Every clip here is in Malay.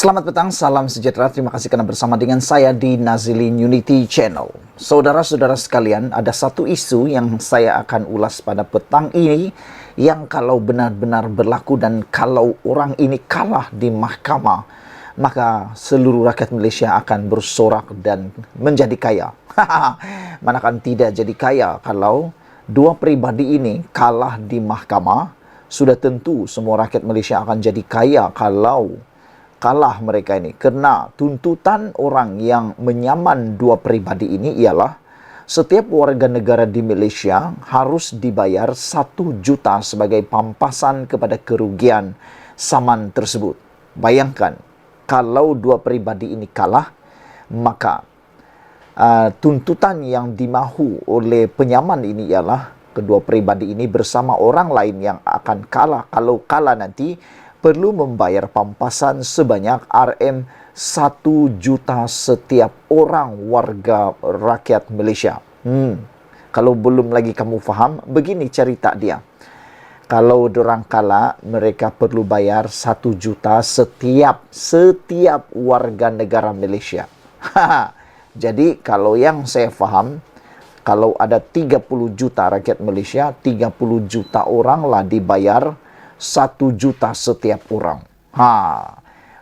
Selamat petang, salam sejahtera. Terima kasih karena bersama dengan saya di Nazilin Unity Channel. Saudara-saudara sekalian, ada satu isu yang saya akan ulas pada petang ini yang kalau benar-benar berlaku dan kalau orang ini kalah di mahkamah, maka seluruh rakyat Malaysia akan bersorak dan menjadi kaya. Manakan tidak jadi kaya kalau dua pribadi ini kalah di mahkamah. Sudah tentu semua rakyat Malaysia akan jadi kaya kalau kalah mereka ini. Kerana tuntutan orang yang menyaman dua pribadi ini ialah setiap warga negara di Malaysia harus dibayar 1 juta sebagai pampasan kepada kerugian saman tersebut. Bayangkan, kalau dua pribadi ini kalah, maka tuntutan yang dimahu oleh penyaman ini ialah kedua pribadi ini bersama orang lain yang akan kalah. Kalau kalah nanti, perlu membayar pampasan sebanyak RM1 juta setiap orang warga rakyat Malaysia. Kalau belum lagi kamu faham, begini cerita dia. Kalau dorang kalah, mereka perlu bayar 1 juta setiap warga negara Malaysia. Jadi kalau yang saya faham, kalau ada 30 juta rakyat Malaysia, 30 juta orang lah dibayar 1 juta setiap orang.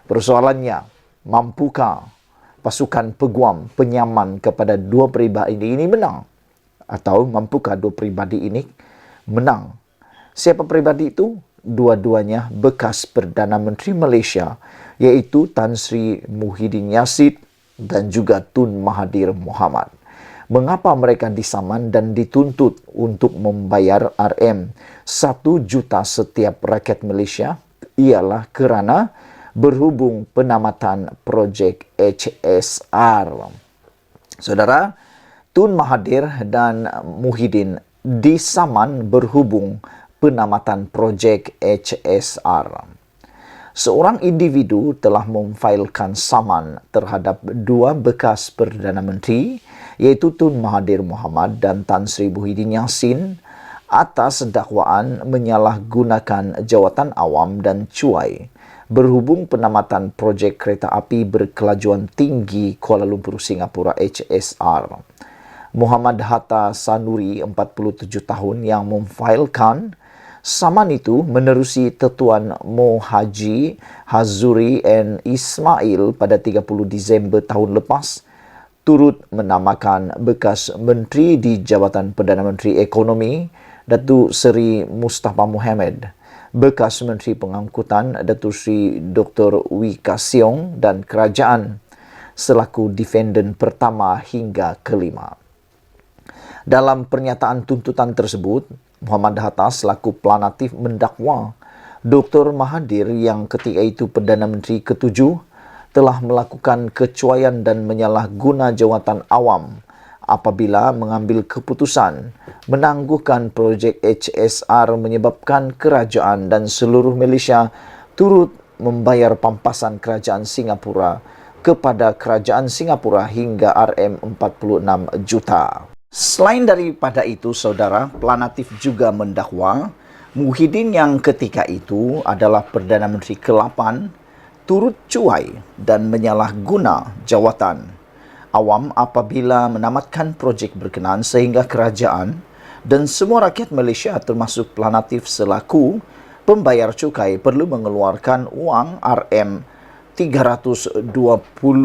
Persoalannya, mampukah pasukan peguam penyaman kepada dua pribadi ini menang? Atau mampukah dua pribadi ini menang? Siapa pribadi itu? Dua-duanya bekas Perdana Menteri Malaysia, yaitu Tan Sri Muhyiddin Yassin dan juga Tun Mahathir Mohamad. Mengapa mereka disaman dan dituntut untuk membayar RM1 juta setiap rakyat Malaysia? Ialah kerana berhubung penamatan projek HSR. Saudara, Tun Mahathir dan Muhyiddin disaman berhubung penamatan projek HSR. Seorang individu telah memfailkan saman terhadap dua bekas Perdana Menteri, yaitu Tun Mahathir Mohamad dan Tan Sri Muhyiddin Yassin atas dakwaan menyalahgunakan jawatan awam dan cuai berhubung penamatan projek kereta api berkelajuan tinggi Kuala Lumpur Singapura HSR. Muhammad Hatta Sanuri, 47 tahun, yang memfailkan saman itu menerusi Tuan Mohaji Hazuri N. Ismail pada 30 Disember tahun lepas, turut menamakan bekas Menteri di Jabatan Perdana Menteri Ekonomi Datuk Seri Mustafa Mohamed, bekas Menteri Pengangkutan Datuk Seri Dr. Wee Ka Siong dan Kerajaan selaku defendant pertama hingga kelima. Dalam pernyataan tuntutan tersebut, Muhammad Hatta selaku pelanatif mendakwa Dr. Mahathir yang ketika itu Perdana Menteri ketujuh telah melakukan kecuaian dan menyalahguna jawatan awam apabila mengambil keputusan menangguhkan projek HSR menyebabkan kerajaan dan seluruh Malaysia turut membayar pampasan kerajaan Singapura kepada kerajaan Singapura hingga RM46 juta. Selain daripada itu, saudara, pelanatif juga mendakwa Muhyiddin yang ketika itu adalah Perdana Menteri ke-8 turut cuai dan menyalahguna jawatan awam apabila menamatkan projek berkenaan sehingga kerajaan dan semua rakyat Malaysia termasuk pelanatif selaku pembayar cukai perlu mengeluarkan wang RM320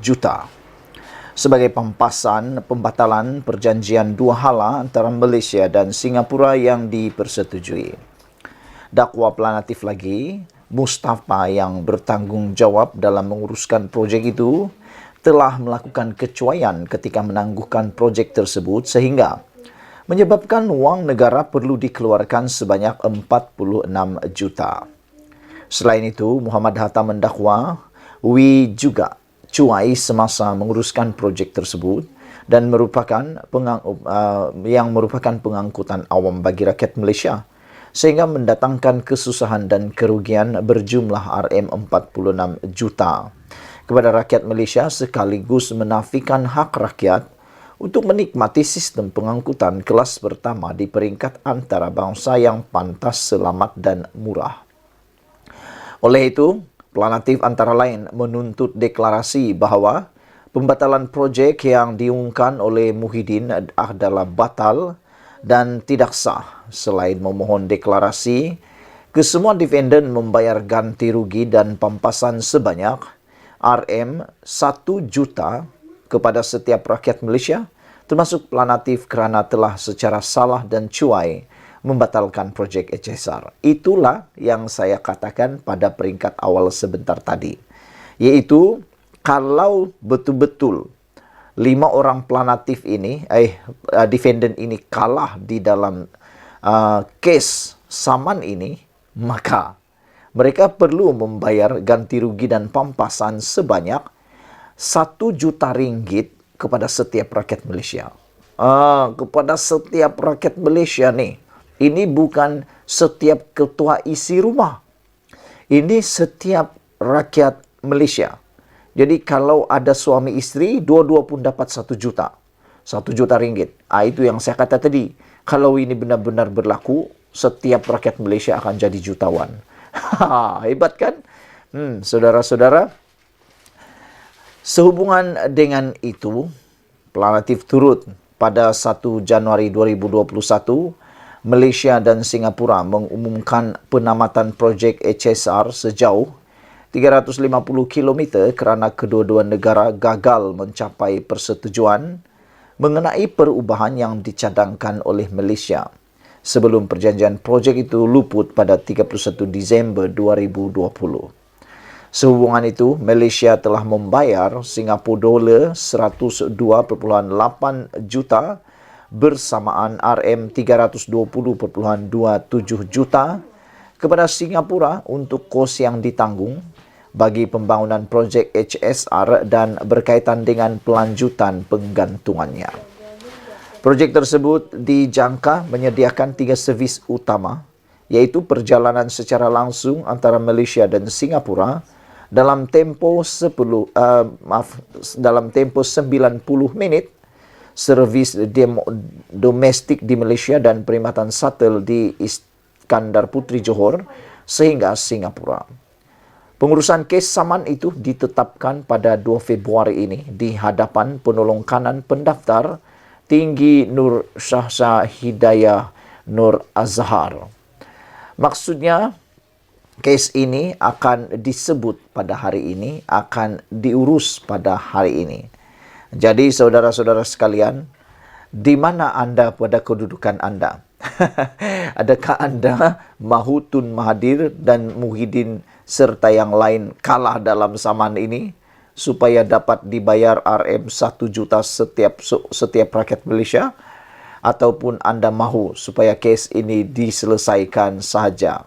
juta sebagai pampasan pembatalan perjanjian dua hala antara Malaysia dan Singapura yang dipersetujui. Dakwa pelanatif lagi, Mustafa yang bertanggungjawab dalam menguruskan projek itu telah melakukan kecuaian ketika menangguhkan projek tersebut sehingga menyebabkan wang negara perlu dikeluarkan sebanyak 46 juta. Selain itu, Muhammad Hatta mendakwa Wee juga cuai semasa menguruskan projek tersebut dan merupakan pengangkutan awam bagi rakyat Malaysia sehingga mendatangkan kesusahan dan kerugian berjumlah RM46 juta kepada rakyat Malaysia sekaligus menafikan hak rakyat untuk menikmati sistem pengangkutan kelas pertama di peringkat antara bangsa yang pantas, selamat dan murah. Oleh itu, Planatif antara lain menuntut deklarasi bahawa pembatalan projek yang diumumkan oleh Muhyiddin adalah batal dan tidak sah. Selain memohon deklarasi, kesemua defendant membayar ganti rugi dan pampasan sebanyak RM1 juta kepada setiap rakyat Malaysia, termasuk Planatif kerana telah secara salah dan cuai membatalkan projek HSR. Itulah yang saya katakan pada peringkat awal sebentar tadi. Iaitu, kalau betul-betul 5 orang Planatif ini, defendant ini kalah di dalam kes saman ini, maka mereka perlu membayar ganti rugi dan pampasan sebanyak 1 juta ringgit kepada setiap rakyat Malaysia. Kepada setiap rakyat Malaysia nih. Ini bukan setiap ketua isi rumah. Ini setiap rakyat Malaysia. Jadi kalau ada suami isteri, dua-dua pun dapat 1 juta. 1 juta ringgit. Itu yang saya kata tadi. Kalau ini benar-benar berlaku, setiap rakyat Malaysia akan jadi jutawan. Hebat kan? Saudara-saudara, sehubungan dengan itu, Planatif turut pada 1 Januari 2021, Malaysia dan Singapura mengumumkan penamatan projek HSR sejauh 350 km kerana kedua-dua negara gagal mencapai persetujuan mengenai perubahan yang dicadangkan oleh Malaysia sebelum perjanjian projek itu luput pada 31 Disember 2020. Sehubungan itu, Malaysia telah membayar Singapura dolar 102.8 juta bersamaan RM320.27 juta kepada Singapura untuk kos yang ditanggung bagi pembangunan projek HSR dan berkaitan dengan pelanjutan penggantungannya. Projek tersebut dijangka menyediakan 3 servis utama, iaitu perjalanan secara langsung antara Malaysia dan Singapura dalam tempoh 90 minit, servis domestik di Malaysia dan perkhidmatan shuttle di Iskandar Puteri Johor sehingga Singapura. Pengurusan kes saman itu ditetapkan pada 2 Februari ini di hadapan penolong kanan pendaftar Tinggi Nur Shahsha Hidayah Nur Azhar. Maksudnya, kes ini akan disebut pada hari ini, akan diurus pada hari ini. Jadi saudara-saudara sekalian, di mana anda pada kedudukan anda? Adakah anda mahu Tun Mahathir dan Muhyiddin serta yang lain kalah dalam saman ini supaya dapat dibayar RM1 juta setiap rakyat Malaysia? Ataupun anda mahu supaya kes ini diselesaikan sahaja?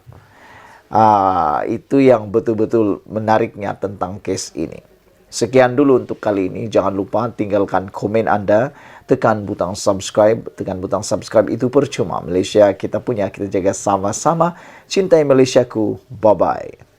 Itu yang betul-betul menariknya tentang kes ini. Sekian dulu untuk kali ini. Jangan lupa tinggalkan komen anda. Tekan butang subscribe. Tekan butang subscribe itu percuma. Malaysia kita punya. Kita jaga sama-sama. Cintai Malaysiaku. Bye-bye.